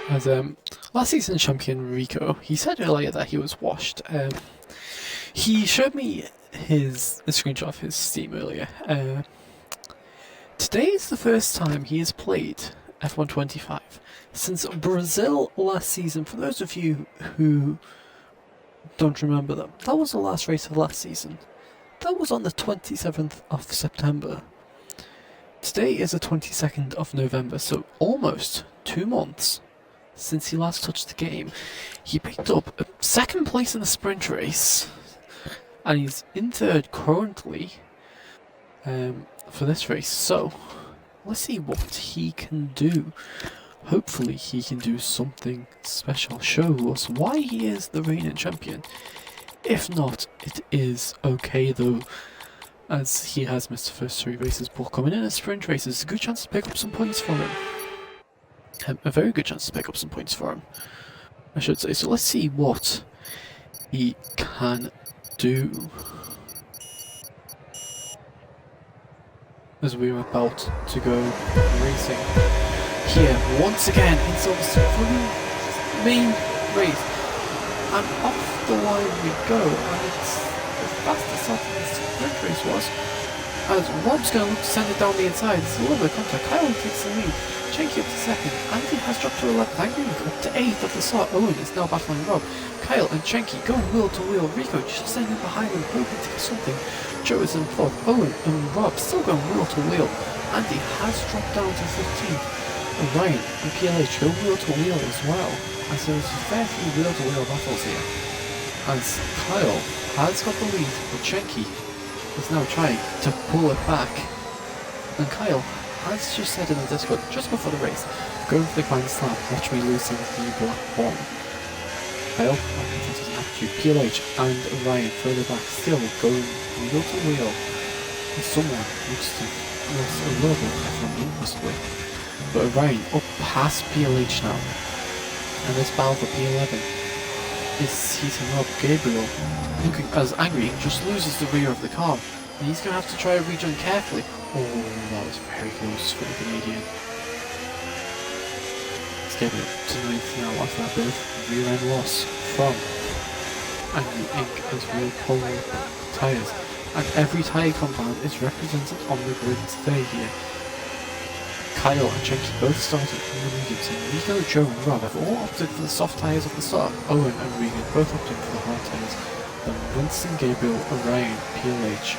As last season champion Rico, he said earlier that he was washed. He showed me a screenshot of his Steam earlier. Today is the first time he has played F125 since Brazil last season. For those of you who don't remember that was the last race of last season. That was on the 27th of September. Today is the 22nd of November, so almost 2 months since he last touched the game. He picked up a second place in the sprint race, and he's in third currently for this race. So let's see what he can do. Hopefully he can do something special, show us why he is the reigning champion. If not, it is okay though, as he has missed the first 3 races, but coming in a sprint race is a good chance to pick up some points for him. A very good chance to pick up some points for him, I should say. So let's see what he can do. As we're about to go racing here once again in Silverstone for the main race. And off the line we go, and it's the fastest start in the sprint race was, as Rob's going to look to send it down the inside. It's a little bit of contact. Kyle takes the lead, Chenky up to second, Andy has dropped to 11th, Angry up to 8th at the start. Owen is now battling Rob. Kyle and Chenky going wheel to wheel, Rico just standing behind them, hoping to get something. Joe is in 4th, Owen and Rob still going wheel to wheel. Andy has dropped down to 15th, and Ryan and PLH go wheel to wheel as well, as there's a fair few wheel to wheel battles here. As Kyle has got the lead, but Chenky is now trying to pull it back. And Kyle has just said in the Discord, just before the race, go for the Grand Slam, watch me losing the Black Bomb. Kyle, I think that doesn't have to. PLH and Ryan further back, still going wheel to wheel. And someone looks to lost a little bit from possibly. But Ryan up past PLH now. And this battle for P11 is heating up. Gabriel, looking as angry, just loses the rear of the car. And he's going to have to try to rejoin carefully. Oh, that was very close for the Canadian. It's getting up to 9th now after that bit of rear end loss from Angry Inc. as we'll pull tyres. And every tyre compound is represented on the grid today here. Kyle and Chenky both started from the mediums, and Rico, Joe and Rob have all opted for the soft tyres at the start. Owen and Regan both opting for the hard tyres. Then Winston, Gabriel, Orion, PLH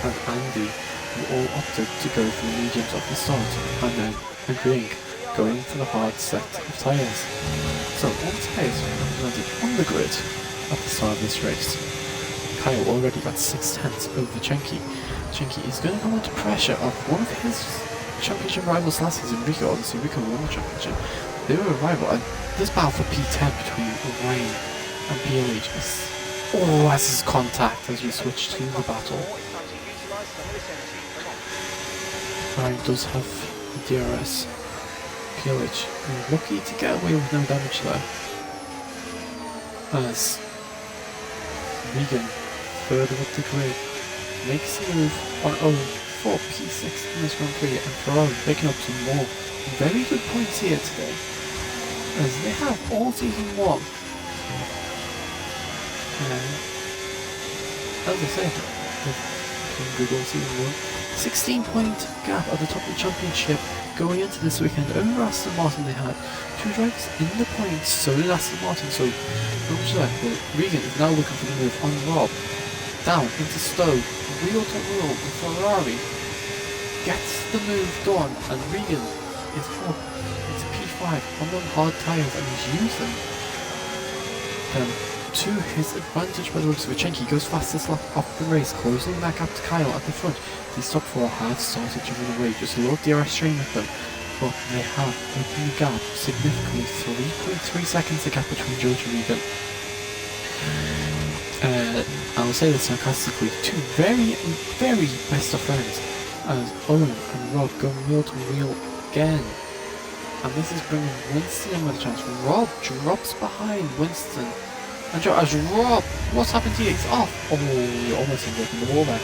and Andy who all opted to go for the mediums at the start, and then Angry Inc. going for the hard set of tyres. So all tyres are represented on the grid at the start of this race. Kyle already got 6/10 over Chenky. Chenky is going to come under pressure of one of his championship rivals last season, Rico. Obviously Rico won the championship. They were a rival, and this battle for P10 between Orion and PLH is... Oh, as his contact as we switch to the battle. Orion does have the DRS. PLH lucky to get away with no damage there. As Regan, further up the grid, makes a move on Owen for P6 in this Grand Prix, and Ferrari picking up some more very good points here today, as they have all season long. As I said, good all season long. 16-point gap at the top of the championship going into this weekend over Aston Martin. They had 2 drivers in the points, so did Aston Martin, so not much there. But Regan is now looking for the move on Rob. Down into Stowe, wheel to wheel, the Ferrari gets the move done, and Regan is up into P5 on them hard tyres, and he's used them to his advantage by the looks of it. Chenky goes fastest lap off the race, closing that gap to Kyle at the front. These top 4 have started to run away, just a little DRS strain with them, but they have opened the gap significantly, 3.3 seconds the gap between George and Regan. I will say this sarcastically, 2 very, very best of friends, as Owen and Rob go wheel to wheel again. And this is bringing Winston in with a chance. Rob drops behind Winston. And as Rob, what's happened here? He's off. Oh, you almost ended up in the wall there.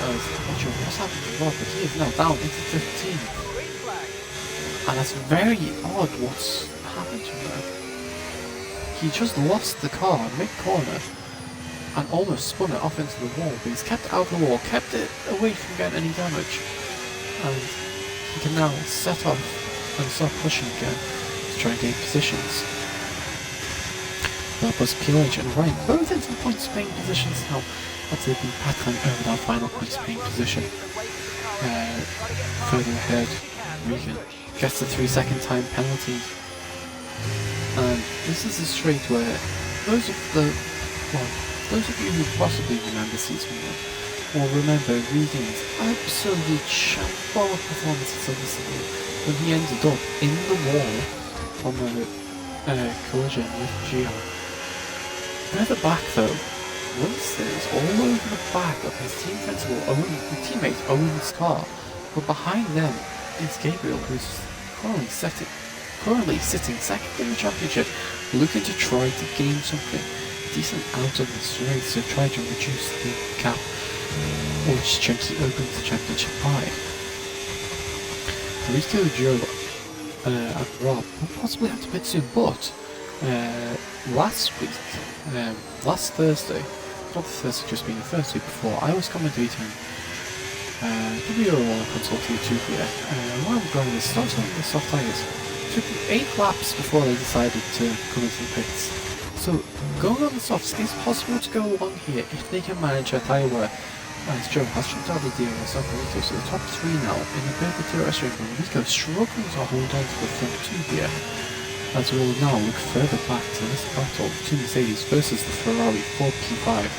I'm not sure what's happened to Rob, but he is now down into 15th. And that's very odd what's happened to him there? He just lost the car mid-corner and almost spun it off into the wall, but he's kept out of the wall, kept it away from getting any damage, and he can now set off and start pushing again to try and gain positions. That was PLH and Ryan both in some points paying positions now, as they've been battling over that final points paying position. Further ahead, Regan gets the 3-second time penalty, and this is a straight where those of you who possibly remember season 1 will remember Regan's absolute shambolic performance at Silverstone when he ended up in the wall on the collision with Gio. Further back though, Winston is all over the back of his teammate Owen's car, but behind them is Gabriel, who's currently sitting second in the championship, looking to try to gain something decent out of this race to try to reduce the gap which Chunky opens the championship by. Rico, Joe and Rob will possibly have to pit soon, but last Thursday, not the Thursday, just being the Thursday before, I was commentating WeRL console T2 here, while going to start on the soft tyres. Took 8 laps before they decided to come into the pits. So going on the softs is possible to go along here if they can manage a tyre wear, as Joe has jumped out of the DRS off Rico, so the top 3 now in a bit of a DRS race, and Rico struggling to hold on to the front 2 here, as we'll now look further back to this battle between Mercedes versus the Ferrari 4P5.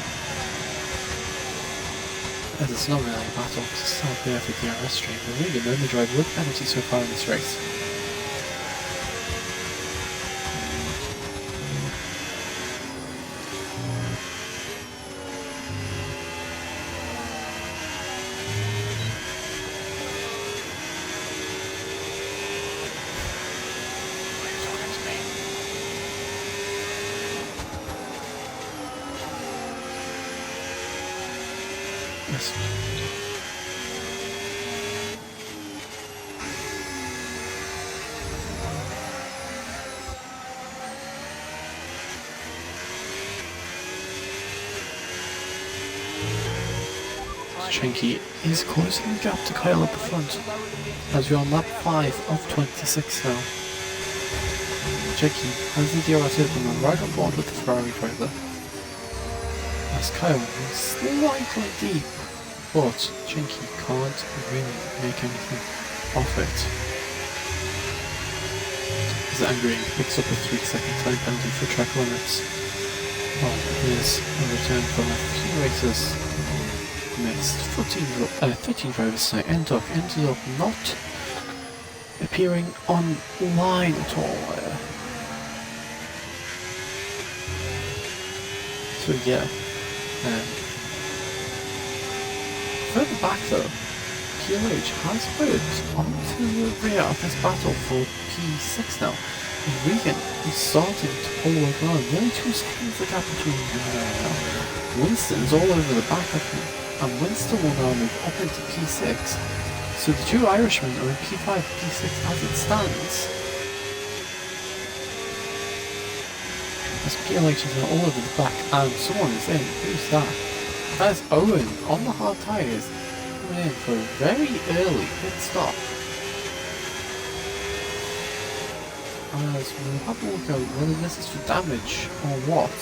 As it's not really a battle because it's not there for DRS stream, but Regan the only driver with penalty so far in this race. Chunky is closing the gap to Kyle up the front, as we're on lap 5 of 26 now. Chunky has the DRS open and right on board with the Ferrari driver, as Kyle is slightly deep, but Chunky can't really make anything of it. As Angry picks up a 3-second time penalty for track limits. Well, here's a return from a few races. Missed 13 drivers tonight ended up not appearing online at all. So yeah, further back though, PLH has put onto the rear of this battle for P6 now, and Regan is starting to pull over on. Nearly 2 seconds the gap between him and there now. Winston's all over the back of him, and Winston will now move up into P6, so the 2 Irishmen are in P5, P6 as it stands. As PLH is all over the back, and someone is in. Who's that? That's Owen on the hard tyres, coming in for a very early pit stop. As we'll have a look at whether this is for damage or what.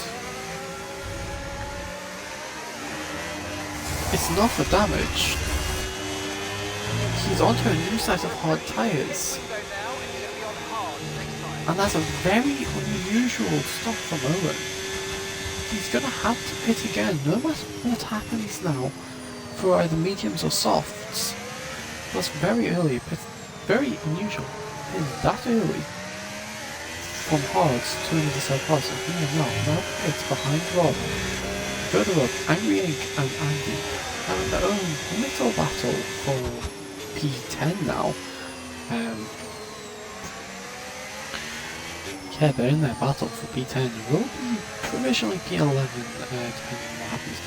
It's not for damage. He's onto a new set of hard tyres. And that's a very unusual stop from Owen. He's going to have to pit again, no matter what happens now, for either mediums or softs. That's very early, very unusual. It's that early. From hards to another set of hards. Now it's behind Rob. Further up, Angry Ink and Andy having their own little battle for P10 now. Yeah, they're in their battle for P10. Will be provisionally P11 depending on what happens.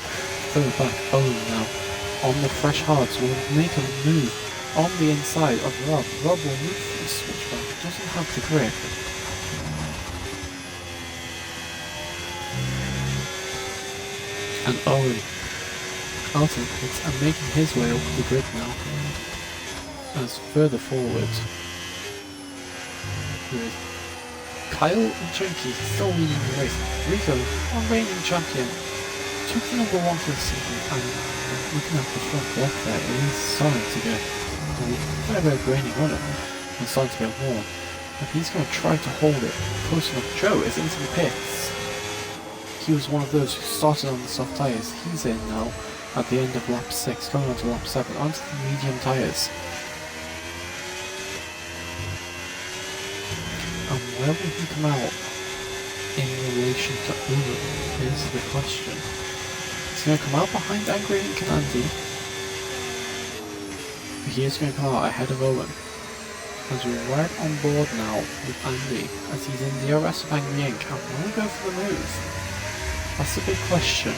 Further back, Owen now on the fresh hards will make a move on the inside of Rob. Rob will move for the switchback, doesn't have the grip. and Owen out of the pits and making his way up the grid now. As further forward with Kyle and Chunky still leading the race. Rico, our reigning champion, took the number 1 for the season, and looking at the front left there, it is starting to get very grainy on it and starting to get warm. And he's going to try to hold it close enough. Joe is into the pits. He was one of those who started on the soft tyres. He's in now at the end of lap 6, going on to lap 7, onto the medium tyres. And where will he come out in relation to Owen is the question. He's going to come out behind Angry Ink and Andy. But he is going to come out ahead of Owen. As we're right on board now with Andy, as he's in the DRS of Angry Ink, and will he go for the move? That's the big question.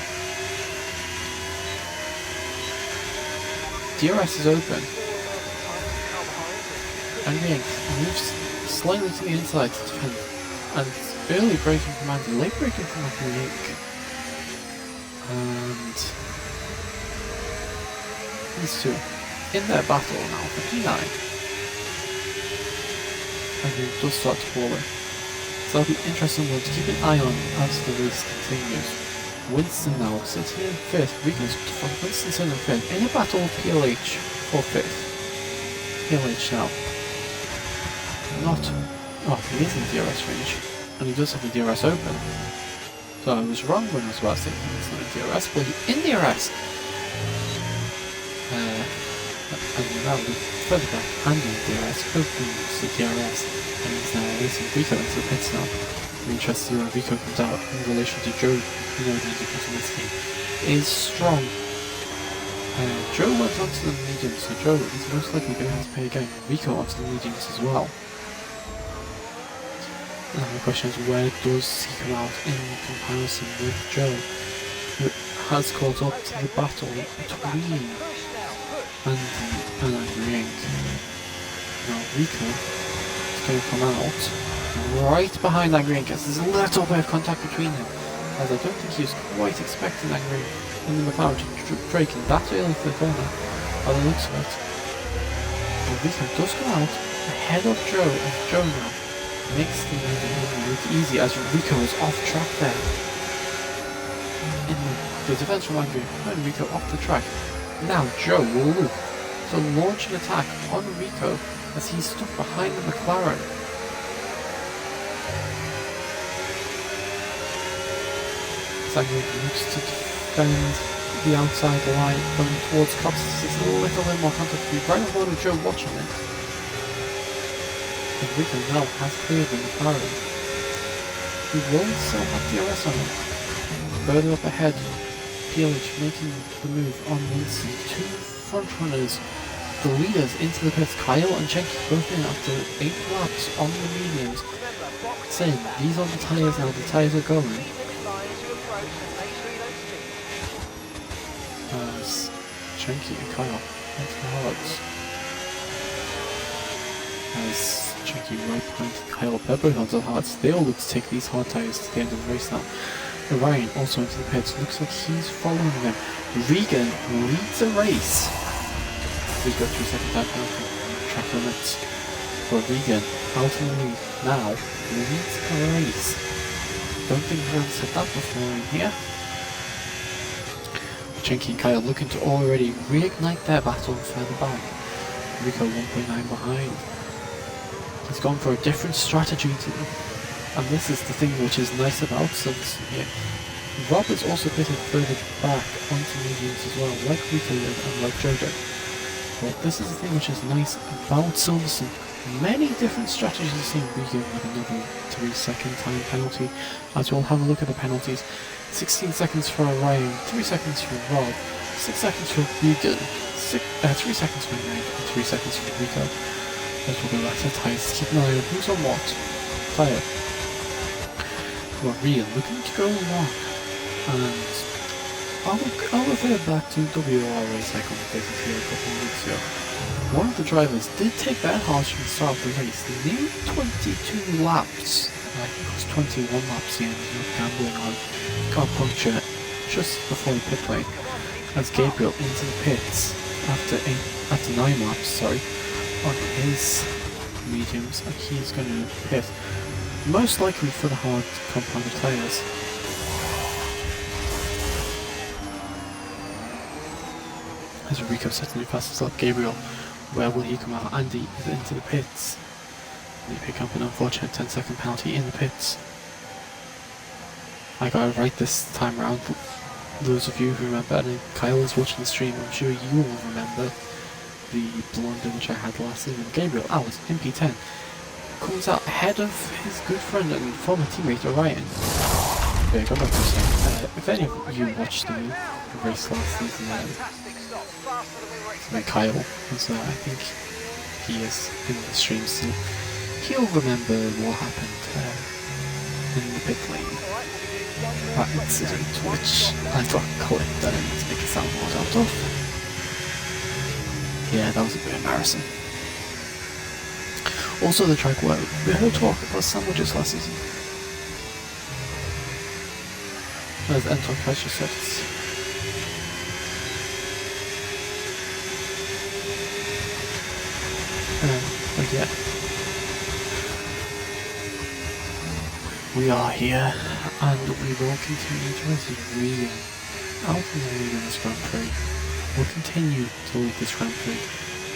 DRS is open. Angry Ink moves slightly to the inside to defend, and early braking from Andy, late braking from Angry Ink. And these two in their battle now for P9. Angry Ink does start to fall in. So that'll be an interesting one to keep an eye on as the race continues. Winston now sitting in 5th, Rico's from Winston sitting in 5th, in a battle with PLH for 5th. PLH now. He is in DRS range, and he does have the DRS open. So I was wrong when I was about to say he's not in DRS, but he's in DRS! And now further back, Andy in DRS, opens the DRS, and he's now racing Rico into the pits now. I'm interested to see where Rico comes out in relation to Joe, who knows the difference in this team, is strong. Joe went onto the mediums, so Joe is most likely going to have to pay again. Rico onto the mediums as well. Now the question is, where does he come out in comparison with Joe, who has caught up to the battle between Andy and Angry Ink. Now Rico is going to come out right behind Angry Ink, as there's a little bit of contact between them, as I don't think he was quite expecting Angry Ink in the McLaren to break in that early for the corner, by the looks of it. But Rico does come out ahead of Joe, as Joe now makes the move easy, as Rico is off track there. In the defense from Angry Ink, and Rico off the track. Now Joe will look to launch an attack on Rico as he's stuck behind the McLaren. Angry Ink looks to defend the outside line, going towards Cops. There's a little bit more contact to be right on board with Joe watching it. And Rico now has cleared the McLaren. He will still have DRS on him. Further up ahead, PLH making the move on Winston. Two front runners, the leaders into the pits, Kyle and Chenky both in after 8 laps on the mediums. Saying these are the tyres now, the tyres are going. As Chenky and Kyle head to the hards. As Chenky right behind Kyle, they're both onto the hards. They all look to take these hard tyres to the end of the race now. Ryan also into the pits, looks like he's following them. Regan leads the race. He's got 2 second time penalty track limits. But Regan, out in the lead now, leads the race. Don't think we've ever said that before in here. Chenky and Kyle looking to already reignite their battle further back. Rico 1.9 behind. He's gone for a different strategy to them. And this is the thing which is nice about Silverstone here. Rob is also pitted further back onto mediums as well, like Rico did and like Joe did. But this is the thing which is nice about Silverstone. Many different strategies to see. Rico with another 3 second time penalty, as we'll have a look at the penalties. 16 seconds for Ryan, 3 seconds for Rob, 6 seconds for Regan, 3 seconds for Meg, and 3 seconds for Rico. As we'll go back to the tyres, keep an eye on who's on what. Tyre. Well, Rian looking to go long, and I'll refer back to WeRL race I commentated here a couple of weeks ago. One of the drivers did take their harsh from the start of the race, nearly 22 laps. I think it was 21 laps he ended up gambling on car puncture just before the pit lane as Gabriel into the pits after 9 laps, sorry, on his mediums, and he's going to pit most likely for the hard compounded tyres. As Rico sets new fastest lap, Gabriel, where will he come out? Andy is into the pits. They pick up an unfortunate 10-second penalty in the pits. I got it right this time around. Those of you who remember, and Kyle is watching the stream, I'm sure you will remember the blunder which I had last season. Gabriel out in P10 comes out ahead of his good friend and former teammate Orion. Big up if any of you watched the race last season, Kyle was I think he is in the stream still. He'll remember what happened in the pit lane. That incident which I got clipped and I need to make it sound more out of. Yeah, that was a bit embarrassing. Also the track where we heard talk about sandwiches last season. As Anton Kasher says. But yeah. We are here, and we will continue to resume out in the lead in this Grand Prix. We'll continue to lead this Grand Prix,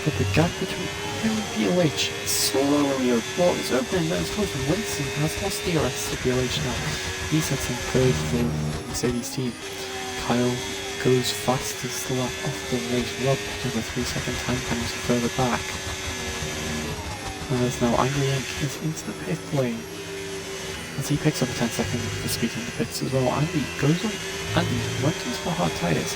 but the gap between him and PLH is slowly, well, it's opening, then it's closing. Winston has lost DRS to PLH now. He sets in third for the Mercedes team. Kyle goes fastest lap off the race, Rob picking a 3-second time penalty further back. And there's now Angry Ink is into the pit lane. As he picks up a 10-second for speed in the pits as well. Andy goes on. Andy went into the hard tyres,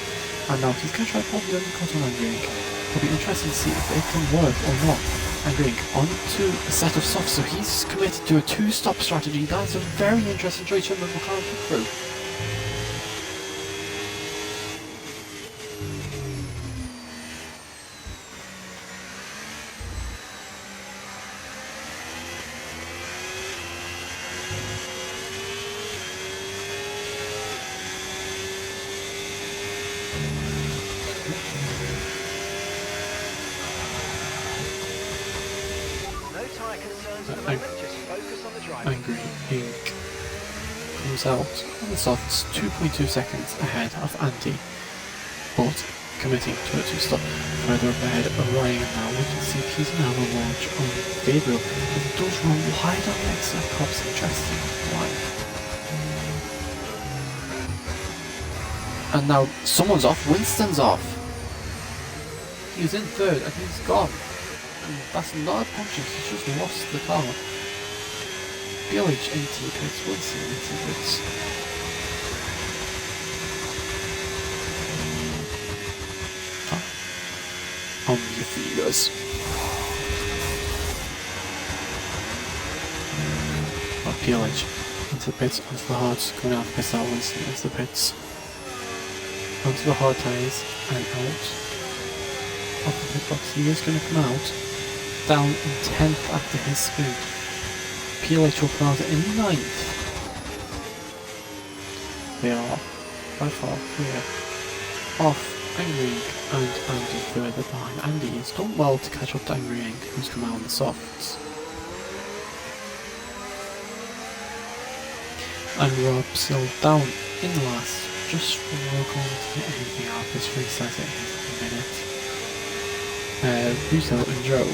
and now he's going to try to pull the undercut on Angry Ink. It'll be interesting to see if it can work or not. Angry Ink onto a set of softs, so he's committed to a 2-stop strategy. That's a very interesting choice from the McLaren pit crew. Angry Ink comes out on the softs 2.2 seconds ahead of Andy, but committing to a 2-stop further up ahead of Ryan now. We can see he's now a launch on Gabriel, and it does run wide on the exit. Cops interesting. Why? And now someone's off. Winston's off. He was in third and he's gone. And that's not a punch, he's just lost the car. BLH into the pits, Winston into the pits. On your fingers. PLH into the pits, onto the hards, coming out of the pits, out Winston into the pits. Onto the hard tyres and out of the pit box. He is going to come out down in 10th after his spin. PLH will come out in 9th. They are by far clear off Angry Ink and Andy further behind. Andy has done well to catch up to Angry Ink, who's come out on the softs. And Rob still down in the last, just struggling to get anything out of this race as it is in a minute. Rito and Joe,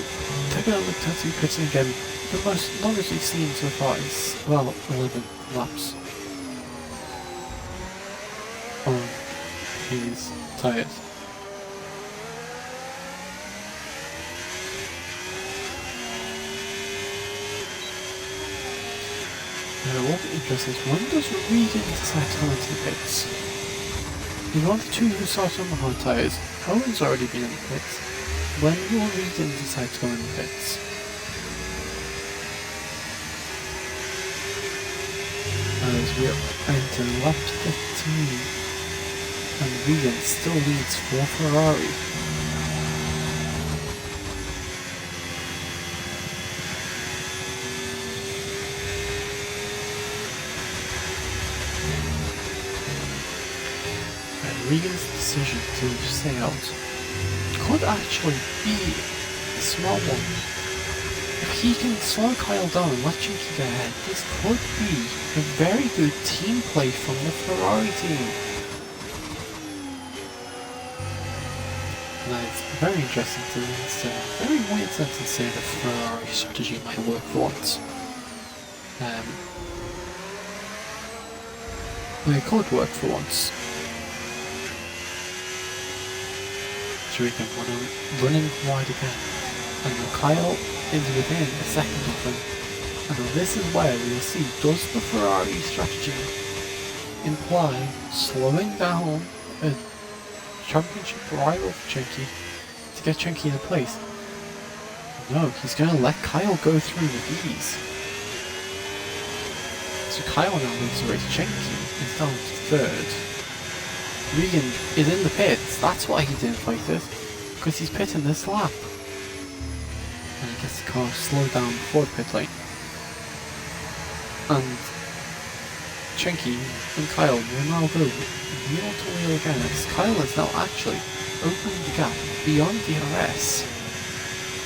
they're going to look to pitting again. The most longest we've seen so far is, well, 11 laps on his tyres. What will be interesting is when does Regan decide to go into the pits? He's one of the two who started on the hard tyres. Cohen's already been in the pits. When will Regan decide to go in the pits? As we're entering lap 15 and Regan still leads for Ferrari. Regan's decision to stay out could actually be a smart one. If he can slow Kyle down and let Chinky get ahead, this could be a very good team play from the Ferrari team. Now it's very interesting to say, very weird sense to say the Ferrari strategy might work for once. But it could work for once. Regan running wide again, and now Kyle is within a second of him, and now this is where we'll see, does the Ferrari strategy imply slowing down a championship rival for Chinky to get Chinky in place? No, he's going to let Kyle go through with ease. So Kyle now wins the race. Chinky is down to third. Regan is in the pits, that's why he didn't fight it, because he's pitting this lap. And he gets the car slowed down before the pit lane. And Chinky and Kyle will now go wheel to wheel again, as Kyle is now actually opening the gap beyond DRS.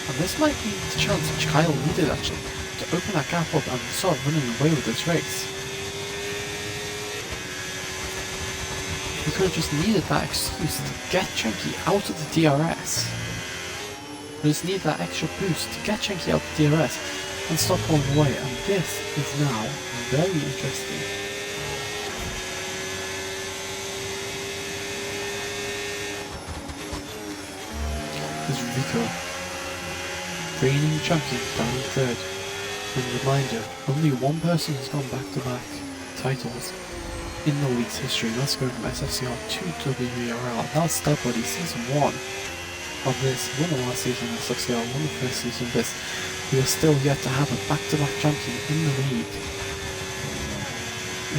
And this might be the chance which Kyle needed actually, to open that gap up and start running away with this race. He could have just needed that excuse to get Chinky out of the DRS. He just needed that extra boost to get Chinky out of the DRS and stop pulling away, and this is now very interesting. There's Rico, reigning champion down in third, and a reminder, only one person has gone back-to-back titles in the league's history, and that's going from SFCR to WeRL. That's Star Buddy Season 1 of this. Won the last season of SFCR, won the first season of this. We are still yet to have a back-to-back champion in the league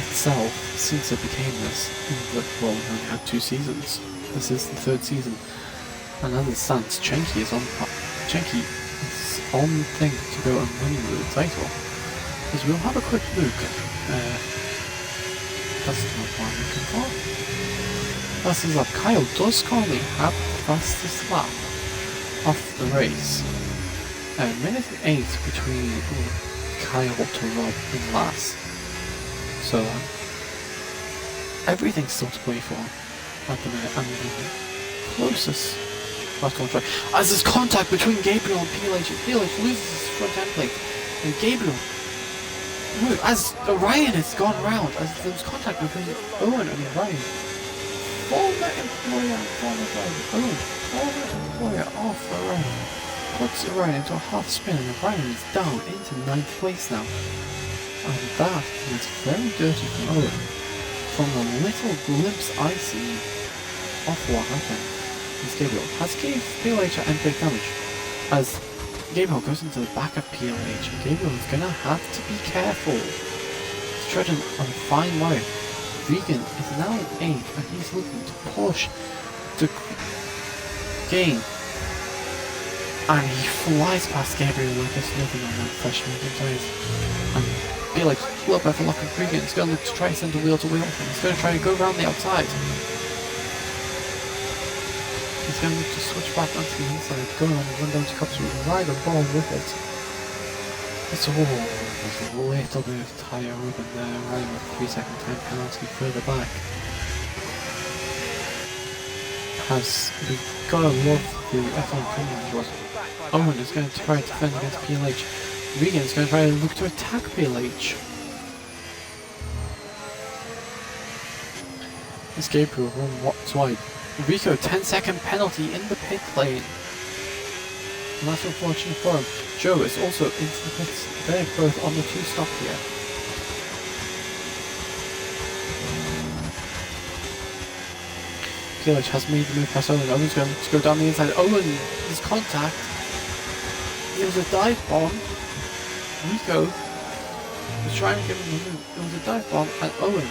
itself since it became this. Well, we only had 2 seasons. This is the 3rd season. And as it stands, Chinky is on the thing to go and win the title. Because we'll have a quick look. That's not what I'm looking for. Fastest lap. Kyle does currently have the fastest lap of the race. Minute 8 between Kyle to Rob in last. So everything's still to play for at the minute, and the closest last contract. As there's contact between Gabriel and PLH, PLH loses his front end plate, and Gabriel, as Ryan has gone around, as there's contact between Owen and Ryan. Former employer and former driver Owen, former employer of Ryan, puts Ryan into a half spin, and Ryan is down into 9th place now. And that is very dirty from Owen. From the little glimpse I see of what happened, is Gabriel has gave PLH an end plate damage, as Gabriel goes into the back of PLH, and Gabriel is going to have to be careful, treading on a fine line. Regan is now in 8th, and he's looking to push to gain, and he flies past Gabriel like there's nothing on that fresh medium tyres. And PLH will up for lock of Regan. He's going to look to try to send a wheel to wheel, and he's going to try to go around the outside. He's going to look to switch back onto the inside, go on and run down to Cops and ride the ball with it. It's all, there's a little bit of tyre open there, riding with a 3-second time penalty further back. We gotta love the F1 coming was. Owen is going to try to defend against PLH. Regan is going to try to look to attack PLH. This Gabriel run wide. Rico, 10-second penalty in the pit lane. And that's unfortunate for him. Joe is also into the pits. They're both on the 2-stop here. PLH has made the move past Owen. Owen's going to go down the inside. Owen is contact. It was a dive bomb. Rico was trying to give him a move. It was a dive bomb, and Owen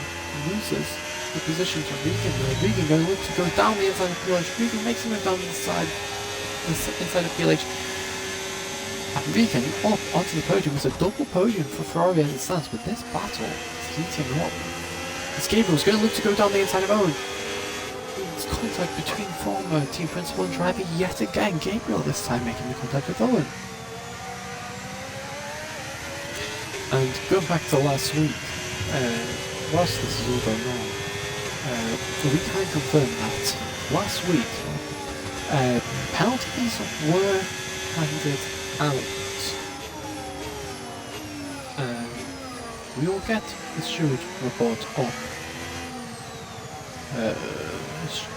loses the position to Regan. Regan going to look to go down the inside of PLH. Regan makes him down the inside of PLH. And Regan up onto the podium. It's a double podium for Ferrari as it stands, but this battle is heating up. As Gabriel's going to look to go down the inside of Owen. contact between former team principal and driver yet again. Gabriel this time making the contact with Owen. And going back to last week, whilst this is all going on, we can confirm that last week penalties were handed out. We will get the steward report up.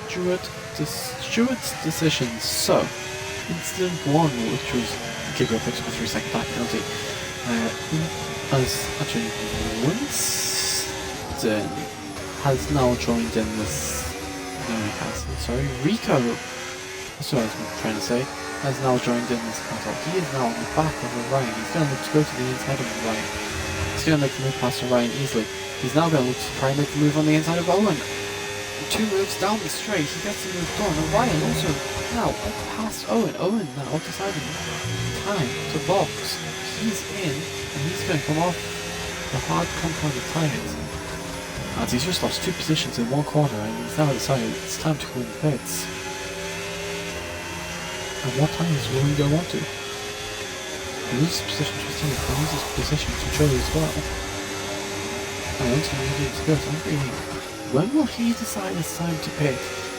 Steward's decisions. So, incident 1, which was Gabriel picks up a 3-second back penalty. As actually Winston has now joined in this. No, he hasn't. Sorry, Rico. That's what I was trying to say. Has now joined in this battle. He is now on the back of Orion. He's going to look to go to the inside of Orion. He's going to make the move past Orion easily. He's now going to look to try and make the move on the inside of Owen. 2 moves down the straight, he gets the move done. Orion also now up past Owen. Owen now deciding time to box. He's in, and he's going to come off the hard compound of tyres. And he's just lost 2 positions in 1 corner, and he's now decided it's time to go in the pits. And what tyres will he go on to? He loses position to his team, he loses position to Joey as well. And onto the medium to go, so I'm thinking, when will he decide it's time to pit?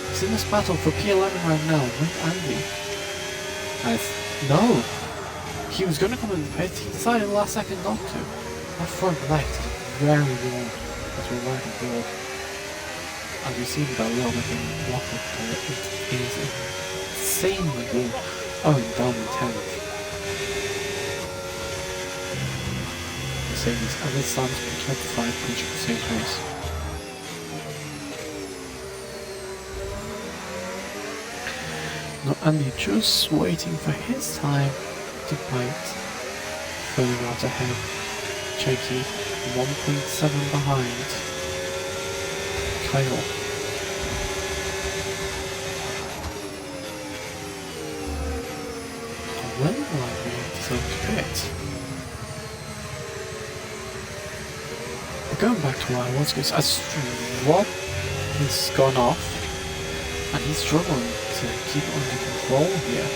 He's in this battle for P11 right now with Andy. No! He was going to come in the pit, he decided last second not to. That front left is very warm as we're right on board. As we see that little bit of walk up there, it is insanely warm. Oh, and down in 10th. Mercedes, and this time it's 25 punch at the same pace. Now Andy just waiting for his time to bite. Further out ahead. Jakey 1.7 behind. Kyle. When will I be decided to pit? Going back to where I was, because as Rob has gone off and he's struggling to keep it under control here.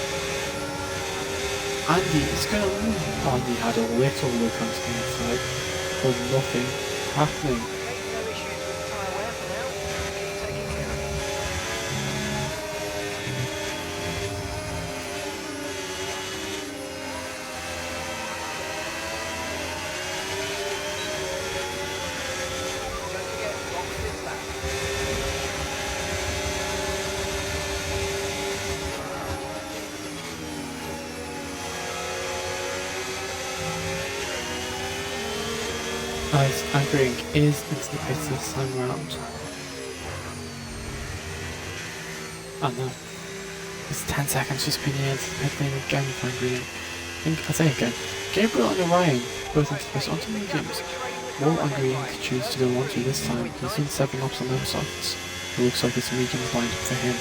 Andy is going to move. Andy had a little look onto the inside, but nothing happening. As Agring is into the pits this time round. And now it's 10 seconds just being into the pit lane again for Agring. I say again, Gabriel and Orion both into this onto mediums. Will Agring choose to go onto this time? He's done 7 laps on them softs. It looks like it's a mediums lined up for him.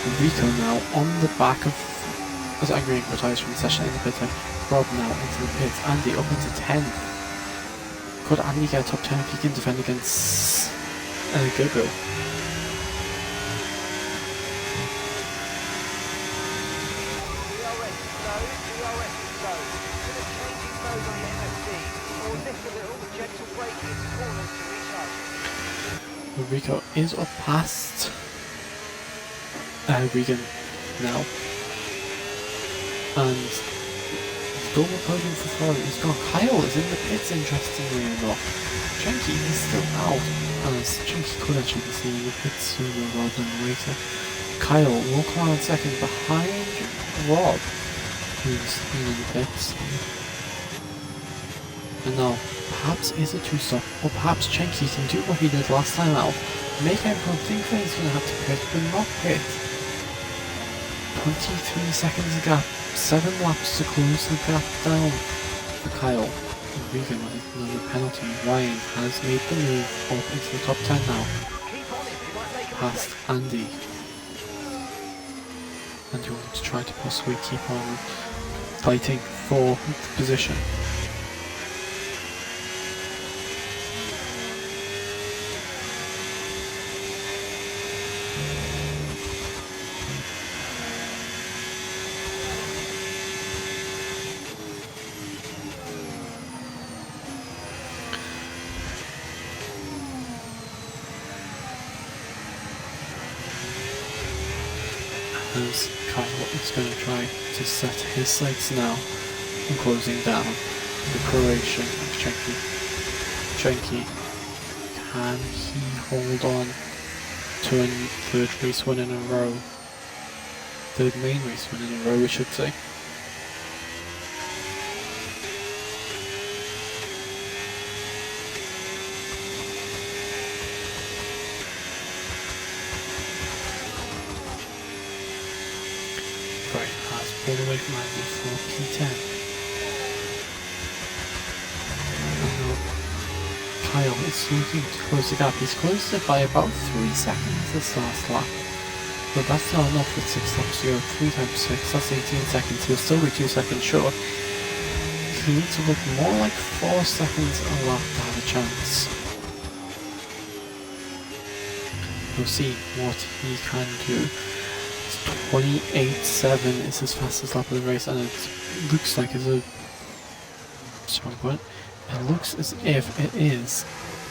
And Rico now on the back of as Agring retires from the session in the pit lane. Rob now into the pits. Andy up into 10th. Could Andy get a top 10 if he can defend against Gabriel? Rico is up past Regan now. And double podium for Florida is gone. Kyle is in the pits, interestingly enough. Chunky is still out, as Chunky could actually be seen in the pits sooner rather than later. Kyle will come on second behind Rob, who's in the pits. And now, perhaps is a 2-stop, or perhaps Chunky can do what he did last time out. Make everyone think that he's going to have to pit, but not pit. 23 seconds gap. 7 laps to close the gap down for Kyle. Regan with another penalty. Ryan has made the move up into the top 10 now. Past Andy. And you want to try to possibly keep on fighting for the position. as Kyle is going to try to set his sights now on closing down the Croatian of Chenky. Chenky, can he hold on to a third race win in a row? Third main race win in a row, we should say. Right, has pulled away from Andy for P10. Kyle is looking to close the gap. He's closed it by about 3 seconds this last lap. But that's not enough with 6 laps to go. 3 times 6, that's 18 seconds. He'll still be 2 seconds short. He needs to look more like 4 seconds a lap to have a chance. We'll see what he can do. 28.7 is his fastest lap of the race, and it looks like it's a strong point. It looks as if it is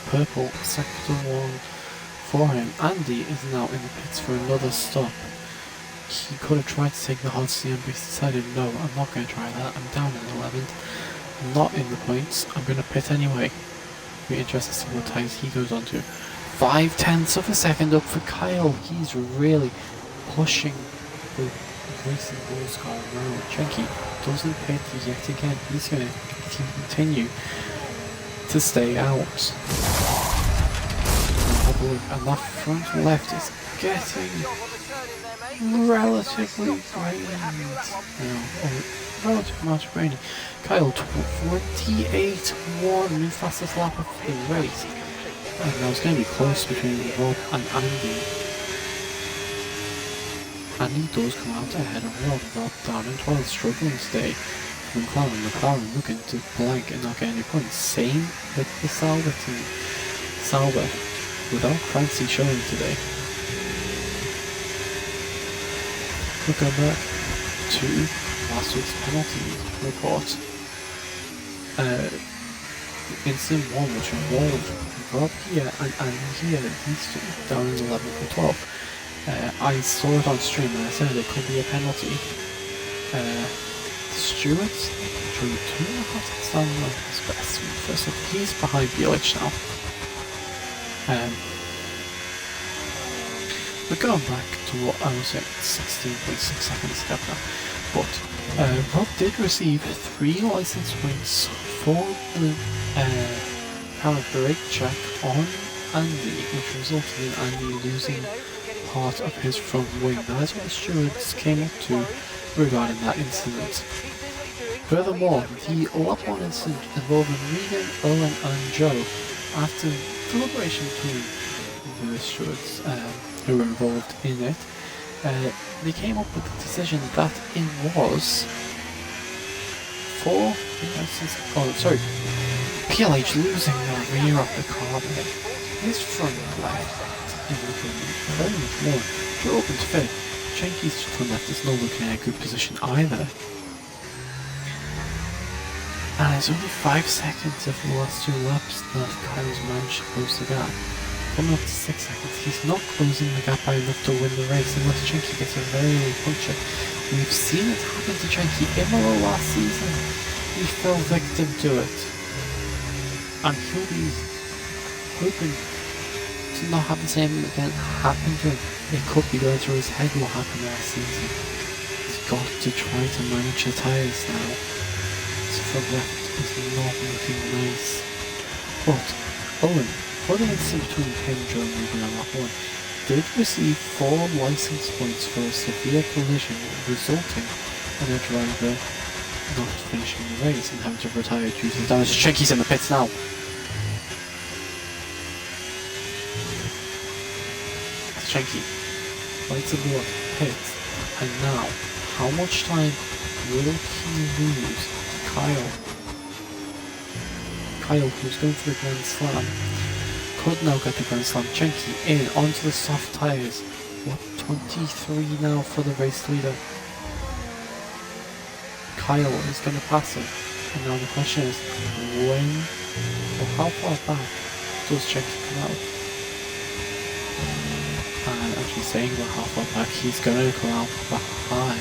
purple sector 1 for him. Andy is now in the pits for another stop. He could have tried to take the hard CM, but he decided, no, I'm not going to try that. I'm down in 11th. I'm not in the points. I'm going to pit anyway. Be interested to see what tyres he goes on to. 0.5 of a second up for Kyle. He's really pushing the racing rules car around. Chenky doesn't pit yet again. He's going to continue to stay out. And that front left is getting relatively rainy now. Relative amount of rainy. Kyle 28.1, new fastest lap of the race. And now it's going to be close between Rob and Andy. Andy does come out ahead of Rob down in 12th, struggling today. McLaren looking to blank and not get any points. Same with the Sauber team. Sauber, without Clancy showing today. Looking back to last week's penalty report. Incident 1, which involved Rob here and Andy here, these two down in 11th and 12th. I saw it on stream and I said it could be a penalty. Stewart's drew 2.5 seconds down the line. His best first up. He's behind Bielich now. We're going back to what I was saying, 16.6 seconds gap now. But Rob did receive 3 license points for the power brake check on Andy, which resulted in Andy losing part of his front wing. That's what the stewards came up to regarding that incident. Furthermore, the lap 1 incident involving Regan, Owen and Joe, after deliberation between the stewards who were involved in it, they came up with the decision that it was for PLH losing the rear of the car there. His front left is looking very much more. Joe opens fit. Chenky's front left is not looking in a good position either. And it's only 5 seconds of the last 2 laps that Kyle's managed to close the gap. Coming up to 6 seconds, he's not closing the gap by enough to win the race unless Chenky gets a very low puncture. We've seen it happen to Chenky Imola last season. He fell victim to it. And he'll be hoping to not have the same event happen to him. It could be going through his head what happened last season. He's got to try to manage the tyres now. His front left is not looking nice. But Owen, for the incident between him, Joe and Ruben on lap 1, did receive 4 license points for a severe collision, resulting in a driver not finishing the race and having to retire due to the damage. Chenky's in the pits now. Chenky, lights of blood, pits, and now, how much time will he lose to Kyle? Kyle, who's going for the Grand Slam, could now get the Grand Slam. Chenky in onto the soft tyres. What, 23 now for the race leader? Kyle is going to pass him. And now the question is, when or how far back does Chenky come out? And actually staying about half up back. He's going to come out behind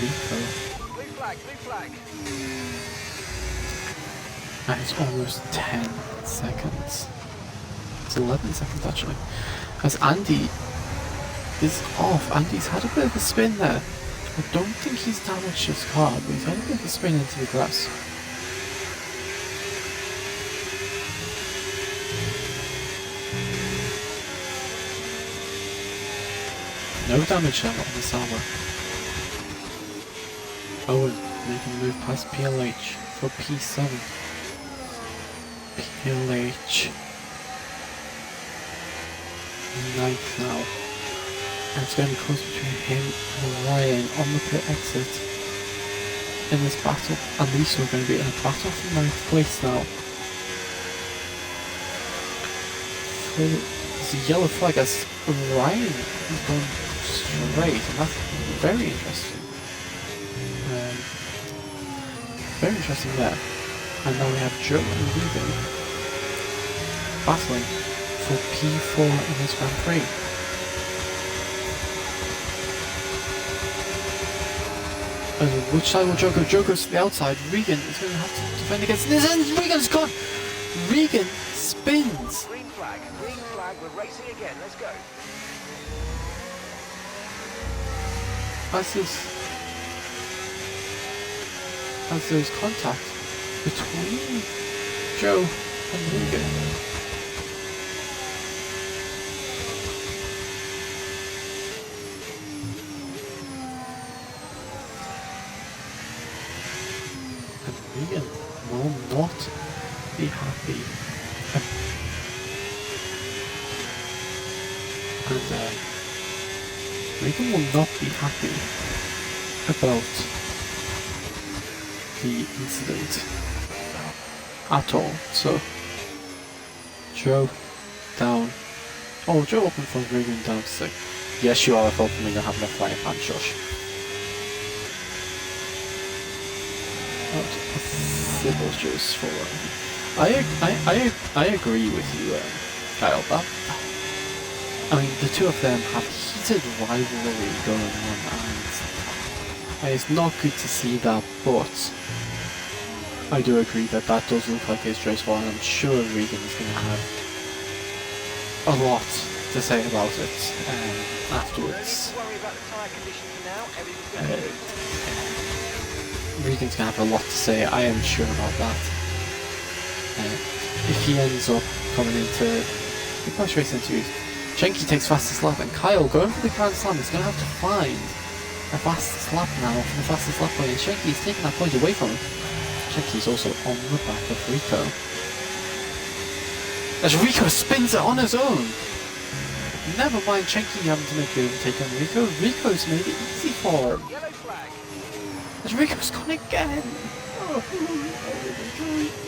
Rico. Blue flag, blue flag. And it's almost 10 seconds. It's 11 seconds actually. As Andy is off. Andy's had a bit of a spin there. I don't think he's damaged his car, but he's had a bit of a spin into the grass. No damage there on the Sauber. Owen making the move past PLH for P7. PLH. 9th now. And it's going to be close between him and Ryan on the pit exit in this battle. At least we're going to be in a battle for 9th place now. There's a yellow flag as Ryan has gone straight, and that's very interesting. Very interesting there. And now we have Joe and Regan battling for P4 in this Grand Prix. Which side will Joe go? Joe goes to the outside. Regan is going to have to defend against this, and Regan's gone! Regan spins! Green flag, we're racing again, let's go. As there's contact between Joe and Regan. Regan will not be happy. And Regan will not be happy about the incident at all. So Joe down. Oh, Joe opened for Regan down to 6. Yes, you are a fault for me not having a flying pan, shush. Civil juice for I agree with you, Kyle. I mean, the two of them have heated rivalry going on, and it's not good to see that. But I do agree that that does look like his race war, and I'm sure Regan is going to have a lot to say about it afterwards. Regan's going to have a lot to say, I am sure about that. If he ends up coming into the post-race interviews, Chenky takes fastest lap, and Kyle going for the Grand Slam is going to have to find a fastest lap now from the fastest lap point, and Chenky is taking that point away from him. Chenky's also on the back of Rico. As Rico spins it on his own! Never mind Chenky having to make the overtake on Rico, Rico's made it easy for him. Yellow flag. As Rico's gone again! Oh,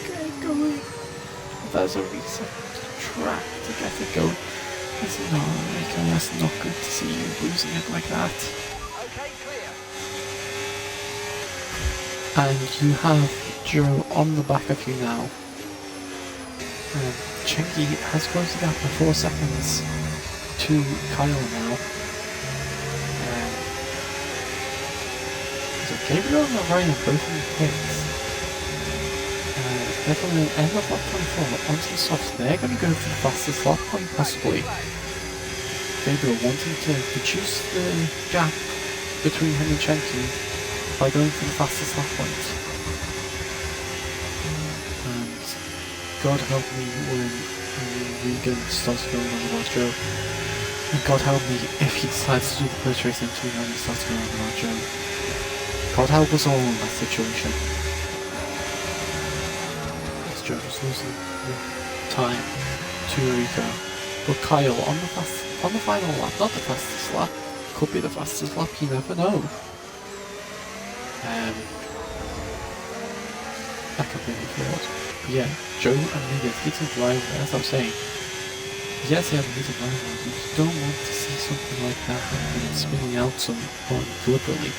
get going. There's a reset track to get it going. No, Rico, that's not good to see you losing it like that. Okay, clear. And you have Joe on the back of you now. Chenky has closed the gap by 4 seconds to Kyle now. So Gabriel and Ryan are both in the pits. They're going to end up lap 24 onto the softs. They're going to go for the fastest lap point possibly. Gabriel wanting to reduce the gap between him and Chenky by going for the fastest lap point. And God help me when Regan starts going on about Joe. And God help me if he decides to do the first race into and he starts going on about Joe. God help us all in that situation. As Joe is losing time to Rico. But Kyle on the final lap, not the fastest lap, could be the fastest lap, you never know. That could be the field. But yeah, Joe and Regan heated rivalry, as I'm saying. Yes, they have a heated rivalry, but you don't want to see something like that happening, spinning out someone deliberately.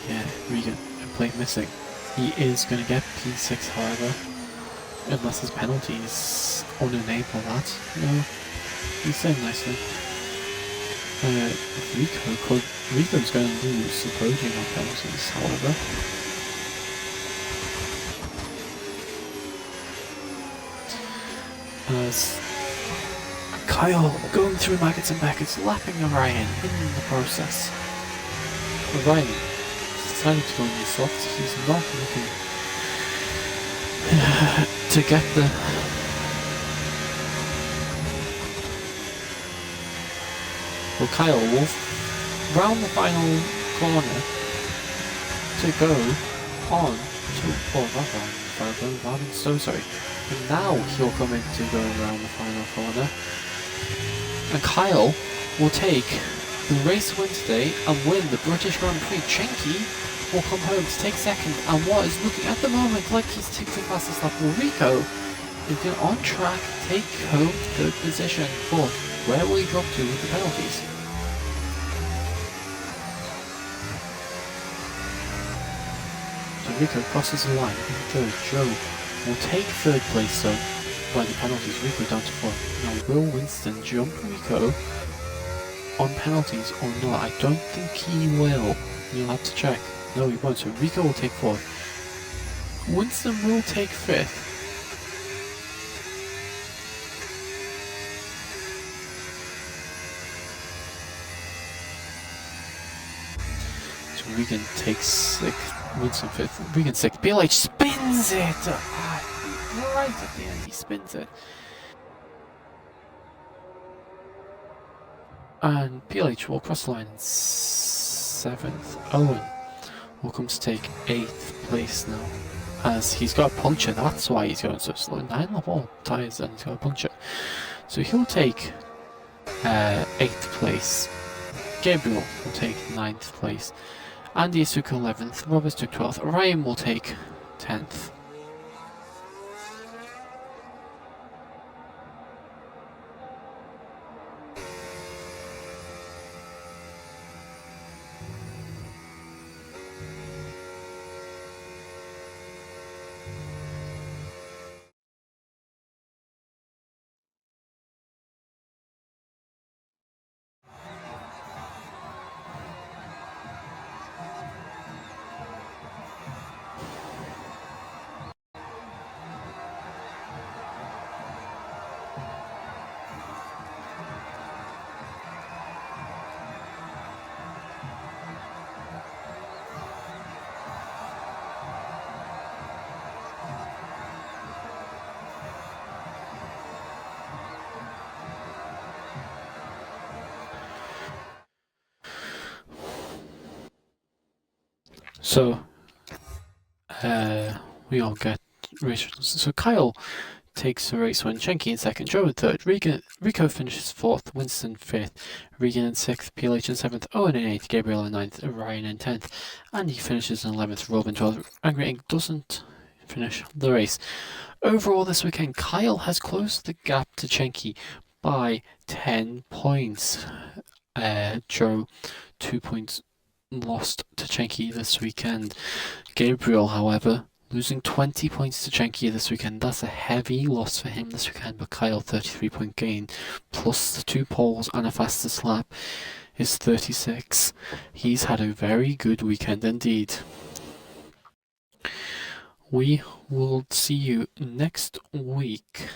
Yeah, Regan, a plate missing. He is going to get P6, however. unless his penalties unenable that. No, he's saying nicely. Rico's going to lose the podium on penalties, however. As Kyle going through Maggots and Beckett's, lapping Orion in the process. Orion decided to go in the soft. He's not looking to get the well, Kyle will round the final corner to go on to I'm so sorry. And now he'll come in to go around the final corner. And Kyle will take the race win today and win the British Grand Prix. Chenky will come home to take second, and what is looking at the moment like he's taking the fastest lap of Rico is going on track to take home third position, but where will he drop to with the penalties? So Rico crosses the line in third. Joe will take third place though by the penalties. Rico down to fourth. Now will Winston jump Rico on penalties or not? I don't think he will. You'll have to check. No, he won't. So Rico will take fourth. Winston will take fifth. So Regan takes sixth. Winston fifth. Regan sixth. BLH spins it! Right at the end, he spins it. And PLH will cross the line in seventh. Owen will come to take 8th place now. As he's got a puncture, that's why he's going so slow. 9 level tyres and he's got a puncture. So he'll take 8th place. Gabriel will take 9th place. Andy Asuka 11th. Roberts took 12th. Ryan will take 10th. So, we all get race results. So Kyle takes the race win, Chenky in second, Joe in third, Rico finishes fourth, Winston fifth, Regan in sixth, PLH in seventh, Owen in eighth, Gabriel in ninth, Ryan in 10th, and he finishes in 11th, Robin 12th. Angry Ink doesn't finish the race. Overall this weekend, Kyle has closed the gap to Chenky by 10 points. Joe, 2 points lost to Chenky this weekend. Gabriel, however, losing 20 points to Chenky this weekend. That's a heavy loss for him this weekend, but Kyle 33-point gain, plus the 2 poles and a fastest lap is 36. He's had a very good weekend indeed. We will see you next week.